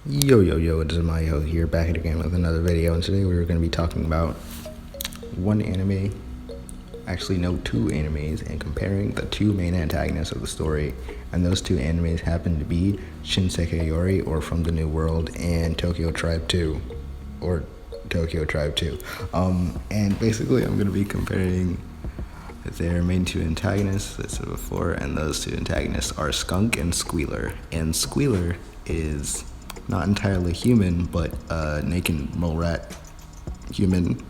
Yo, it is Mayo here, back again with another video, and today we're going to be talking about one anime, actually no, two animes, and comparing the two main antagonists of the story, and those two animes happen to be Shinsekai Yori, or From the New World, and Tokyo Tribe 2, or Tokyo Tribe 2, and basically I'm going to be comparing their main two antagonists, as I said before, and those two antagonists are Skunk and Squealer, and Squealer is not entirely human, but a naked mole rat human,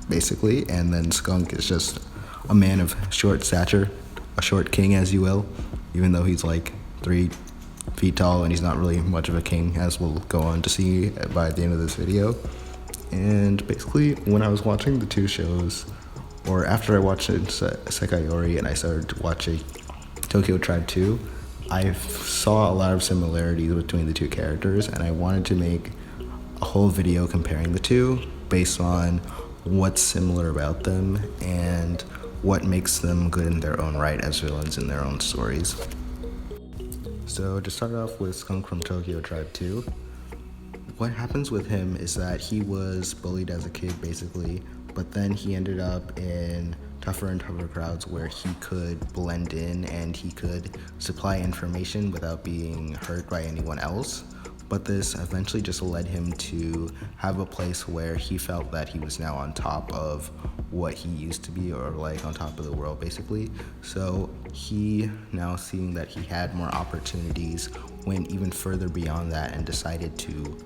basically. And then Skunk is just a man of short stature, a short king, as you will, even though he's like 3 feet tall and he's not really much of a king, as we'll go on to see by the end of this video. And basically, when I was watching the two shows, or after I watched Shinsekai Yori and I started watching Tokyo Tribe 2, I saw a lot of similarities between the two characters, and I wanted to make a whole video comparing the two based on what's similar about them and what makes them good in their own right as villains in their own stories. So to start off with Skunk from Tokyo Tribe 2, what happens with him is that he was bullied as a kid basically, but then he ended up in tougher and tougher crowds where he could blend in and he could supply information without being hurt by anyone else. But this eventually just led him to have a place where he felt that he was now on top of what he used to be, or like on top of the world basically. So he, now seeing that he had more opportunities, went even further beyond that and decided to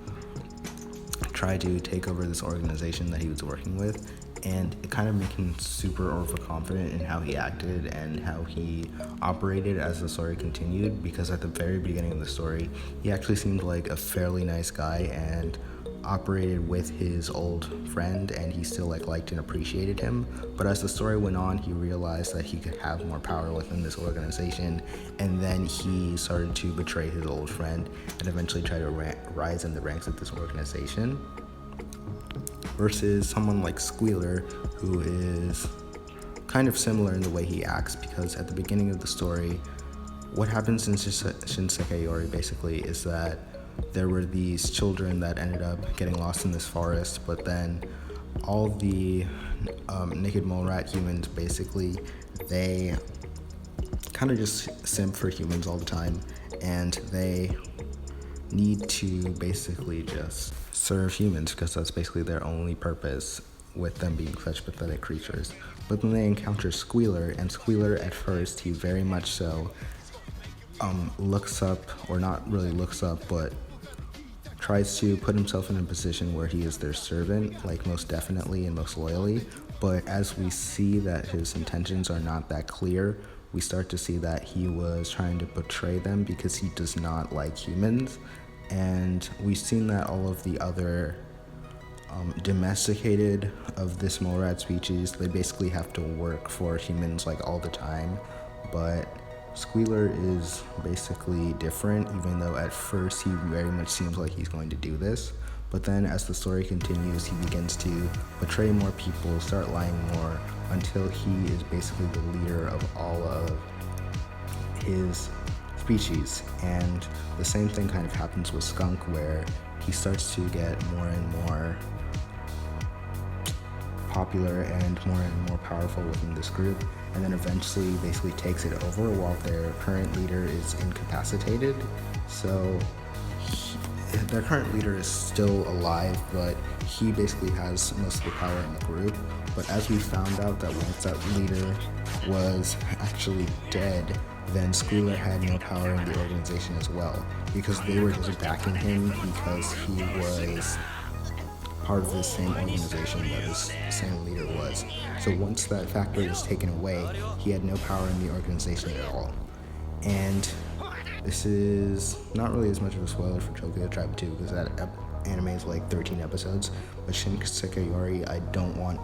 try to take over this organization that he was working with. And it kind of made him super overconfident in how he acted and how he operated as the story continued, because at the very beginning of the story, he actually seemed like a fairly nice guy and operated with his old friend, and he still liked and appreciated him. But as the story went on, he realized that he could have more power within this organization, and then he started to betray his old friend and eventually try to rise in the ranks of this organization. Versus someone like Squealer, who is kind of similar in the way he acts, because at the beginning of the story, what happens in Shinsekai Yori basically is that there were these children that ended up getting lost in this forest, but then all the naked mole rat humans basically, they kind of just simp for humans all the time, and they need to basically just serve humans because that's basically their only purpose, with them being such pathetic creatures. But then they encounter Squealer, and Squealer at first, he very much so looks up, or not really looks up, but tries to put himself in a position where he is their servant, like most definitely and most loyally. But as we see that his intentions are not that clear, we start to see that he was trying to betray them because he does not like humans. And we've seen that all of the other domesticated of this mole rat species, they basically have to work for humans like all the time. But Squealer is basically different, even though at first he very much seems like he's going to do this. But then as the story continues, he begins to betray more people, start lying more, until he is basically the leader of all of his species. And the same thing kind of happens with Skunk, where he starts to get more and more popular and more powerful within this group, and then eventually basically takes it over while their current leader is incapacitated. So their current leader is still alive, but he basically has most of the power in the group. But as we found out that once that leader was actually dead, then Squealer had no power in the organization as well, because they were just backing him because he was part of the same organization that his same leader was. So once that factor was taken away, he had no power in the organization at all. And this is not really as much of a spoiler for Tokyo Tribe 2, because that anime is like 13 episodes, but Shinsekai Yori, I don't want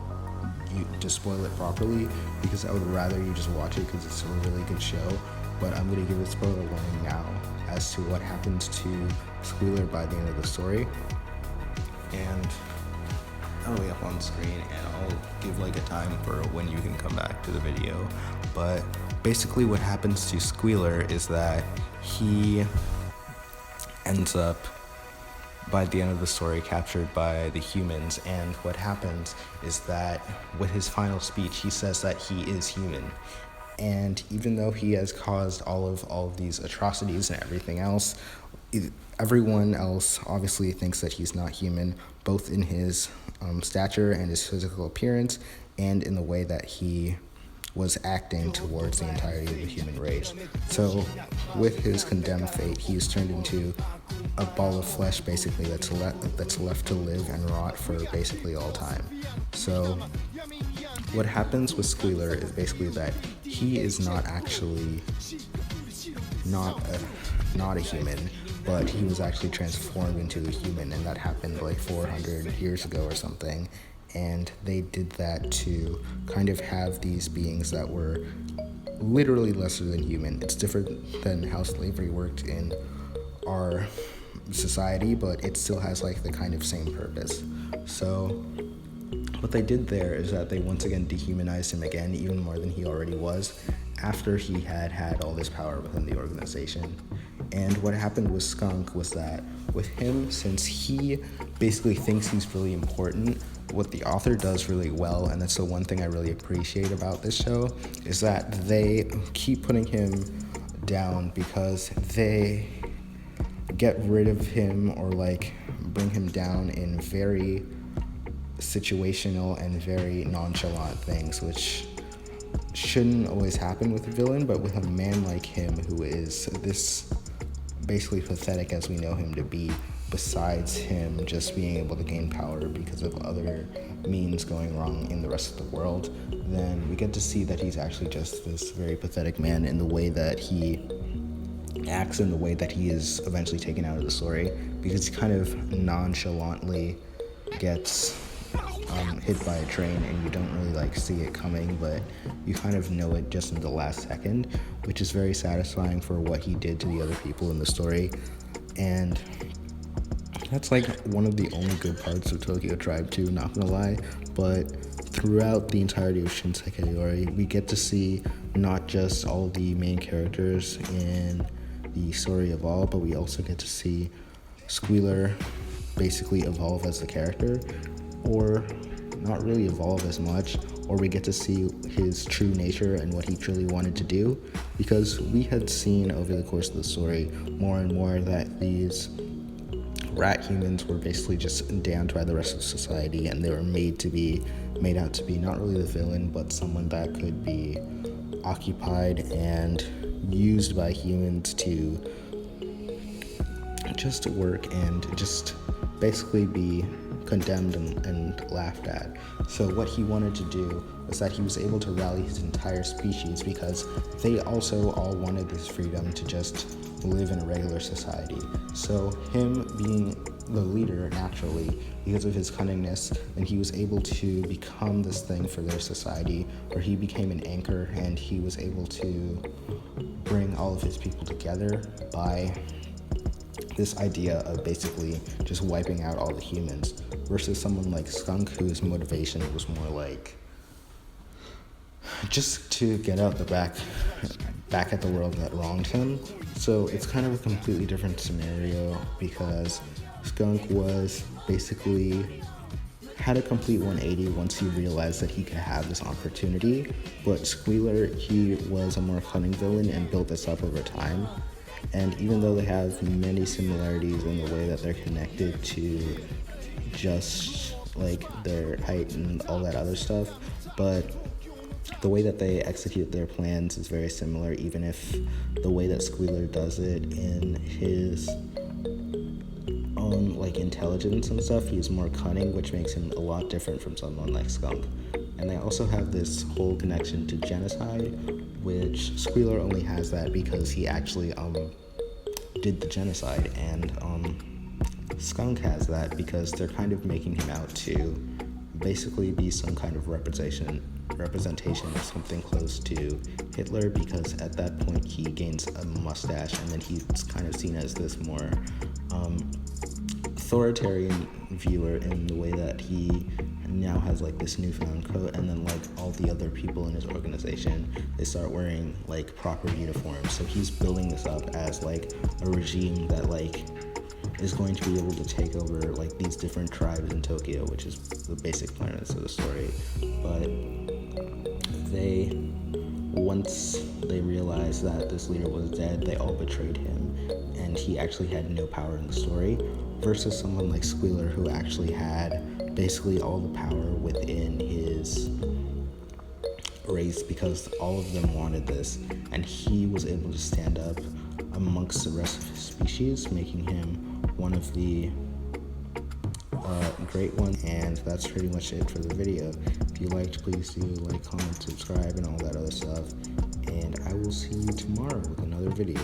you to spoil it properly, because I would rather you just watch it because it's a really good show. But I'm going to give a spoiler warning now as to what happens to Squealer by the end of the story. And I'll be up on screen and I'll give like a time for when you can come back to the video. But basically what happens to Squealer is that he ends up by the end of the story captured by the humans. And what happens is that with his final speech, he says that he is human. And even though he has caused all of these atrocities and everything else, everyone else obviously thinks that he's not human, both in his stature and his physical appearance, and in the way that he was acting towards the entirety of the human race. So with his condemned fate, he is turned into a ball of flesh, basically, that's left to live and rot for basically all time. So what happens with Squealer is basically that he is not actually not a human, but he was actually transformed into a human, and that happened like 400 years ago or something. And they did that to kind of have these beings that were literally lesser than human. It's different than how slavery worked in our society, but it still has like the kind of same purpose. So what they did there is that they once again dehumanized him again, even more than he already was, after he had all this power within the organization. And what happened with Skunk was that with him, since he basically thinks he's really important, what the author does really well, and that's the one thing I really appreciate about this show, is that they keep putting him down because they get rid of him or like bring him down in very situational and very nonchalant things, which shouldn't always happen with a villain, but with a man like him who is this basically pathetic as we know him to be, besides him just being able to gain power because of other means going wrong in the rest of the world, then we get to see that he's actually just this very pathetic man in the way that he acts and the way that he is eventually taken out of the story, because he kind of nonchalantly gets hit by a train and you don't really like see it coming, but you kind of know it just in the last second, which is very satisfying for what he did to the other people in the story. And that's like one of the only good parts of Tokyo Tribe 2, not gonna lie. But throughout the entirety of Shinsekai Yori, we get to see not just all the main characters in the story evolve, but we also get to see Squealer basically evolve as the character, or not really evolve as much, or we get to see his true nature and what he truly wanted to do, because we had seen over the course of the story more and more that these rat humans were basically just damned by the rest of society, and they were made out to be not really the villain, but someone that could be occupied and used by humans to just work and just basically be condemned and laughed at. So what he wanted to do was that he was able to rally his entire species, because they also all wanted this freedom to just live in a regular society. So him being the leader naturally, because of his cunningness, and he was able to become this thing for their society, where he became an anchor, and he was able to bring all of his people together by this idea of basically just wiping out all the humans, versus someone like Skunk, whose motivation was more like just to get out the back at the world that wronged him. So it's kind of a completely different scenario, because Skunk was basically had a complete 180 once he realized that he could have this opportunity, but Squealer, he was a more cunning villain and built this up over time. And even though they have many similarities in the way that they're connected to just like their height and all that other stuff, but the way that they execute their plans is very similar, even if the way that Squealer does it in his own like intelligence and stuff, he's more cunning, which makes him a lot different from someone like Skunk. And they also have this whole connection to genocide, which Squealer only has that because he actually did the genocide, and Skunk has that because they're kind of making him out to basically be some kind of representation of something close to Hitler, because at that point he gains a mustache, and then he's kind of seen as this more authoritarian viewer in the way that he now has like this newfound coat, and then like all the other people in his organization, they start wearing like proper uniforms. So he's building this up as like a regime that like is going to be able to take over like these different tribes in Tokyo, which is the basic premise of the story. But once they realized that this leader was dead, they all betrayed him, and he actually had no power in the story, versus someone like Squealer, who actually had basically all the power within his race, because all of them wanted this, and he was able to stand up amongst the rest of his species, making him one of the great ones. And that's pretty much it for the video. If you liked, please do like, comment, subscribe, and all that other stuff, and I will see you tomorrow with another video.